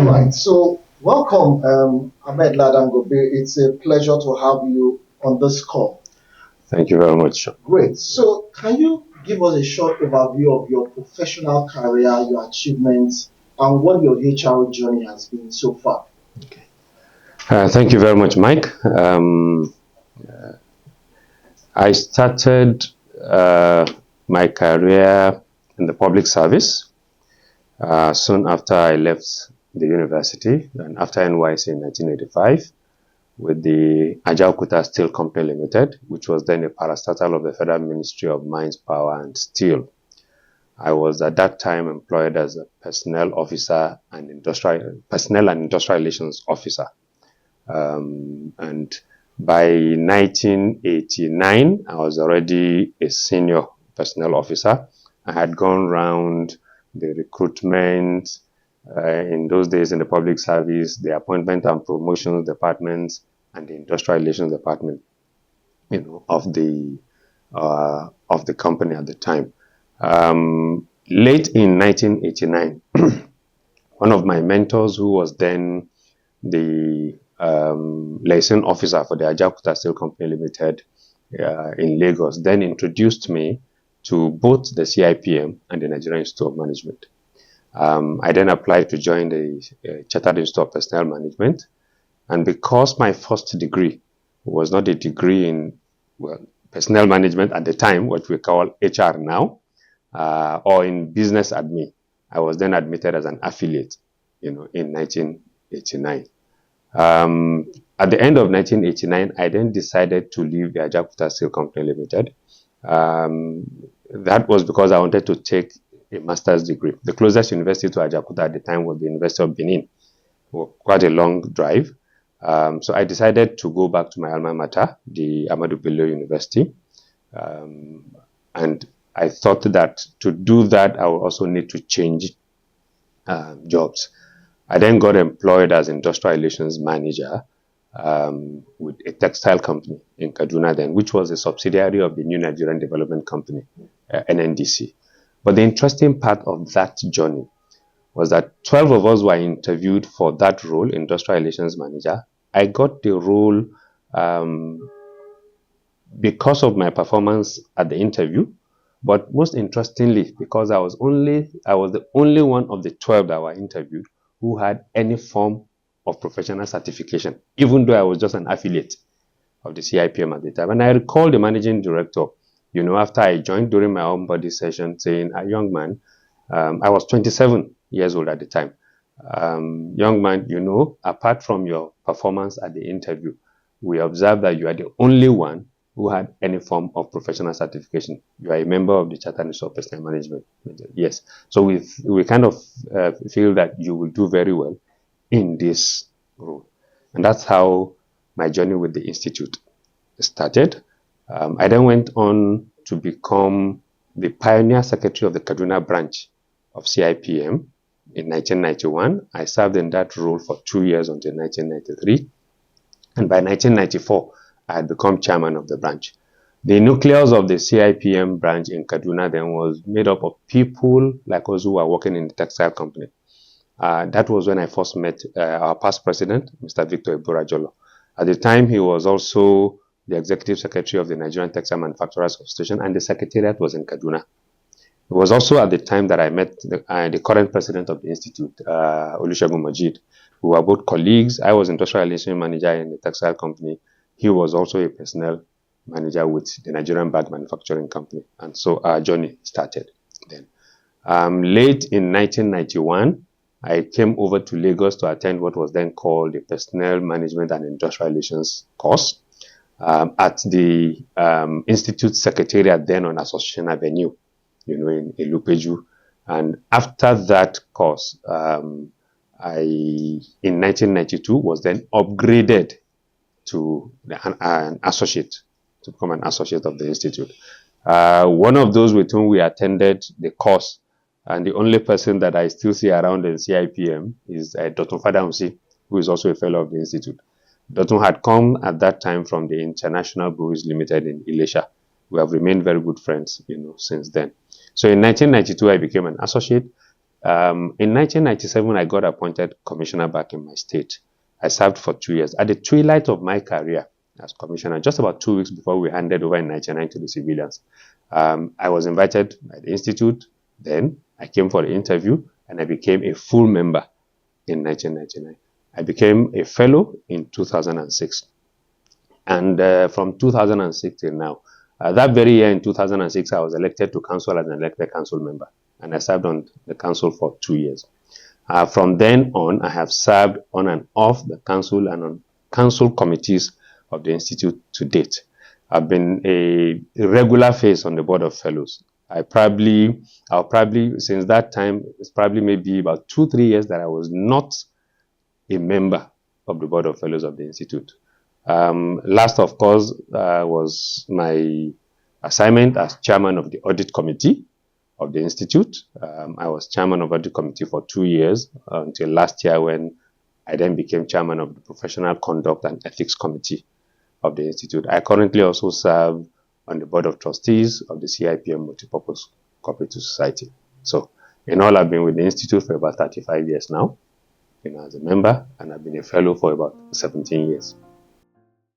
All right. So, welcome, Ahmed Ladan Gobir. It's a pleasure to have you on this call. Thank you very much. Great. So, can you give us a short overview of your professional career, your achievements, and what your HR journey has been so far? Thank you very much, Mike. I started my career in the public service soon after I left the university and after NYC in 1985 with the Ajaokuta Steel Company Limited, which was then a parastatal of the Federal Ministry of Mines, Power and Steel. I was at that time employed as a personnel officer and industrial relations officer. And by 1989, I was already a senior personnel officer. I had gone around the recruitment, in those days in the public service, the appointment and promotions departments, and the industrial relations department, of the company at the time. Late in 1989, one of my mentors, who was then the liaison officer for the Ajaokuta Steel Company Limited in Lagos, then introduced me to both the CIPM and the Nigerian Institute of Management. I then applied to join the Chartered Institute of Personnel Management, and because my first degree was not a degree in personnel management at the time, what we call HR now, or in business admin, I was then admitted as an affiliate, in 1989. At the end of 1989, I then decided to leave the Ajaokuta Steel Company Limited. That was because I wanted to take a master's degree. The closest university to Ajaokuta at the time was the University of Benin. Quite a long drive. So I decided to go back to my alma mater, the Ahmadu Bello University. And I thought that to do that, I would also need to change jobs. I then got employed as industrial relations manager with a textile company in Kaduna then, which was a subsidiary of the New Nigerian Development Company, NNDC. But the interesting part of that journey was that 12 of us were interviewed for that role, industrial relations manager. I got the role because of my performance at the interview, but most interestingly, because I was the only one of the 12 that were interviewed who had any form of professional certification, even though I was just an affiliate of the CIPM at the time. And I recall the managing director, after I joined during my own body session, saying, "A young man," I was 27 years old at the time. "Young man, apart from your performance at the interview, we observed that you are the only one who had any form of professional certification. You are a member of the Chartered Institute of Personnel Management." Yes. So we kind of feel that you will do very well in this role. And that's how my journey with the Institute started. I then went on to become the pioneer secretary of the Kaduna branch of CIPM in 1991. I served in that role for 2 years until 1993. And by 1994, I had become chairman of the branch. The nucleus of the CIPM branch in Kaduna then was made up of people like us who were working in the textile company. That was when I first met our past president, Mr. Victor Eburajolo. At the time, he was also the executive secretary of the Nigerian Textile Manufacturers Association, and the secretariat was in Kaduna. It was also at the time that I met the current president of the institute, Olusegun Majid. We were both colleagues. I was industrial relations manager in the textile company. He was also a personnel manager with the Nigerian Bag Manufacturing Company. And so our journey started then. Late in 1991, I came over to Lagos to attend what was then called the Personnel Management and Industrial Relations course at the Institute Secretariat then on Association Avenue, in Ilupeju. And after that course, I, in 1992, was then upgraded to an associate, to become an associate of the Institute. One of those with whom we attended the course, and the only person that I still see around in CIPM is Dr. Fadamsi, who is also a fellow of the Institute. Dr. had come at that time from the International Breweries Limited in Ilesha. We have remained very good friends, since then. So in 1992, I became an associate. In 1997, I got appointed commissioner back in my state. I served for 2 years. At the twilight of my career as commissioner, just about 2 weeks before we handed over in 1999 to the civilians, I was invited by the institute. Then I came for the interview and I became a full member in 1999. I became a fellow in 2006. And from 2006 till now, that very year in 2006, I was elected to council as an elected council member. And I served on the council for 2 years. From then on, I have served on and off the council and on council committees of the institute to date. I've been a regular face on the board of fellows. I'll probably, since that time, it's probably maybe about 2-3 years that I was not a member of the board of fellows of the institute. Last, of course, was my assignment as chairman of the audit committee of the institute. I was chairman of audit committee for 2 years until last year, when I then became chairman of the professional conduct and ethics committee of the institute. I currently also serve on the board of trustees of the CIPM Multipurpose Cooperative Society. So in all, I've been with the institute for about 35 years now, as a member, and I've been a fellow for about 17 years.